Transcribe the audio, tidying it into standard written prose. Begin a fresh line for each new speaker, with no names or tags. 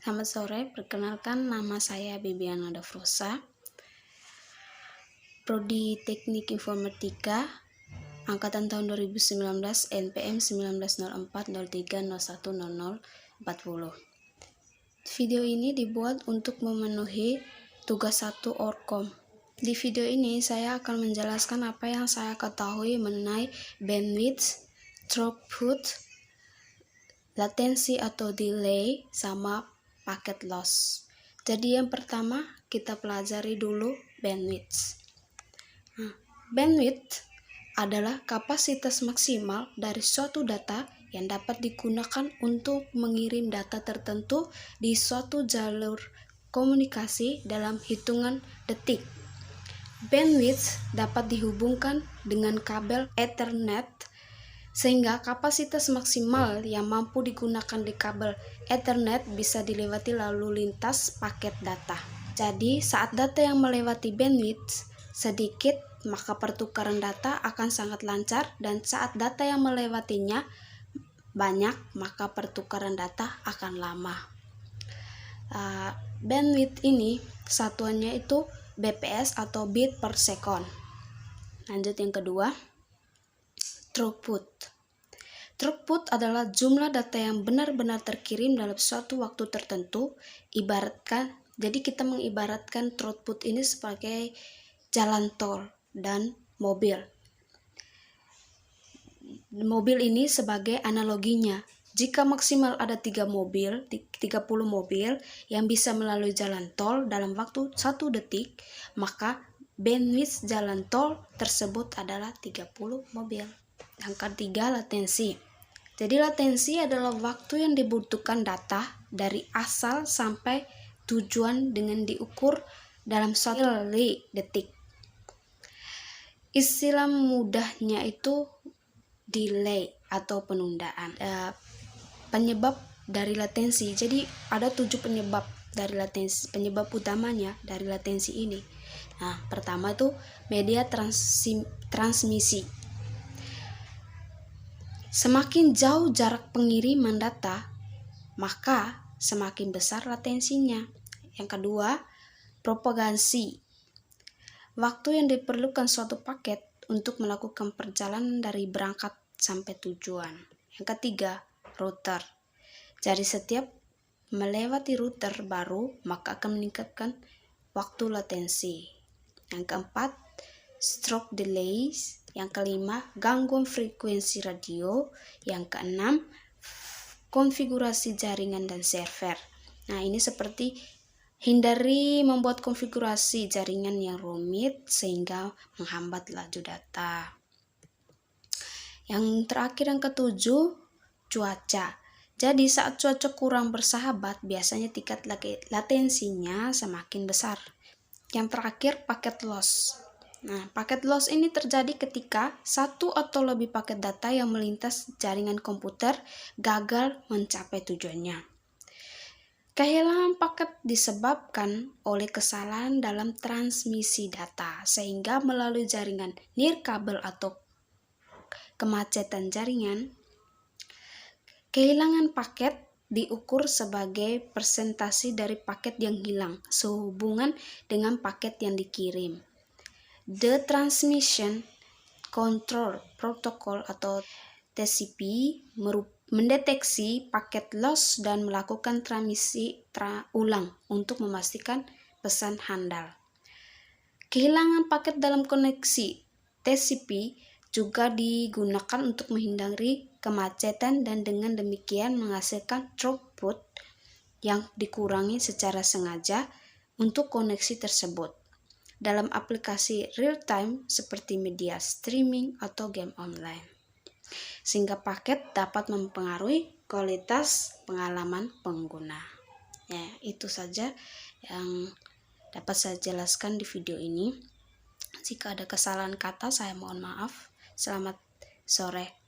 Selamat sore, perkenalkan nama saya Bibiana Davrosa, Prodi Teknik Informatika, Angkatan tahun 2019, NPM 190403010040. Video ini dibuat untuk memenuhi tugas 1 Orkom. Di video ini saya akan menjelaskan apa yang saya ketahui mengenai bandwidth, throughput, latensi atau delay, sama packet loss. Jadi yang pertama kita pelajari dulu bandwidth. Bandwidth adalah kapasitas maksimal dari suatu data yang dapat digunakan untuk mengirim data tertentu di suatu jalur komunikasi dalam hitungan detik. Bandwidth dapat dihubungkan dengan kabel Ethernet, sehingga kapasitas maksimal yang mampu digunakan di kabel Ethernet bisa dilewati lalu lintas paket data. Jadi, saat data yang melewati bandwidth sedikit, maka pertukaran data akan sangat lancar, dan saat data yang melewatinya banyak, maka pertukaran data akan lama. Bandwidth ini satuannya itu BPS atau bit per second. Lanjut yang kedua, throughput. Throughput adalah jumlah data yang benar-benar terkirim dalam suatu waktu tertentu. Jadi kita mengibaratkan throughput ini sebagai jalan tol dan mobil. Mobil ini sebagai analoginya. Jika maksimal ada 30 mobil yang bisa melalui jalan tol dalam waktu 1 detik, maka bandwidth jalan tol tersebut adalah 30 mobil. Yang ketiga, latensi. Jadi latensi adalah waktu yang dibutuhkan data dari asal sampai tujuan dengan diukur dalam 1 detik. Istilah mudahnya itu delay atau penundaan. Penyebab dari latensi. Jadi ada 7 penyebab dari latensi. Penyebab utamanya dari latensi ini. Nah, pertama itu media transmisi. Semakin jauh jarak pengiriman data, maka semakin besar latensinya. Yang kedua, propagasi. Waktu yang diperlukan suatu paket untuk melakukan perjalanan dari berangkat sampai tujuan. Yang ketiga, router. Jadi setiap melewati router baru, maka akan meningkatkan waktu latensi. Yang keempat, stroke delays. Yang kelima, gangguan frekuensi radio. Yang keenam, konfigurasi jaringan dan server. Nah, ini seperti hindari membuat konfigurasi jaringan yang rumit sehingga menghambat laju data. Yang terakhir, yang ketujuh, cuaca. Jadi saat cuaca kurang bersahabat, biasanya tingkat latensinya semakin besar. Yang terakhir, packet loss. Nah, packet loss ini terjadi ketika satu atau lebih paket data yang melintas jaringan komputer gagal mencapai tujuannya. Kehilangan paket disebabkan oleh kesalahan dalam transmisi data, sehingga melalui jaringan nirkabel atau kemacetan jaringan, kehilangan paket diukur sebagai persentase dari paket yang hilang sehubungan dengan paket yang dikirim. The Transmission Control Protocol atau TCP mendeteksi paket loss dan melakukan transmisi ulang untuk memastikan pesan handal. Kehilangan paket dalam koneksi TCP juga digunakan untuk menghindari kemacetan dan dengan demikian menghasilkan throughput yang dikurangi secara sengaja untuk koneksi tersebut dalam aplikasi real-time seperti media streaming atau game online, sehingga paket dapat mempengaruhi kualitas pengalaman pengguna. Ya, itu saja yang dapat saya jelaskan di video ini. Jika ada kesalahan kata, saya mohon maaf. Selamat sore.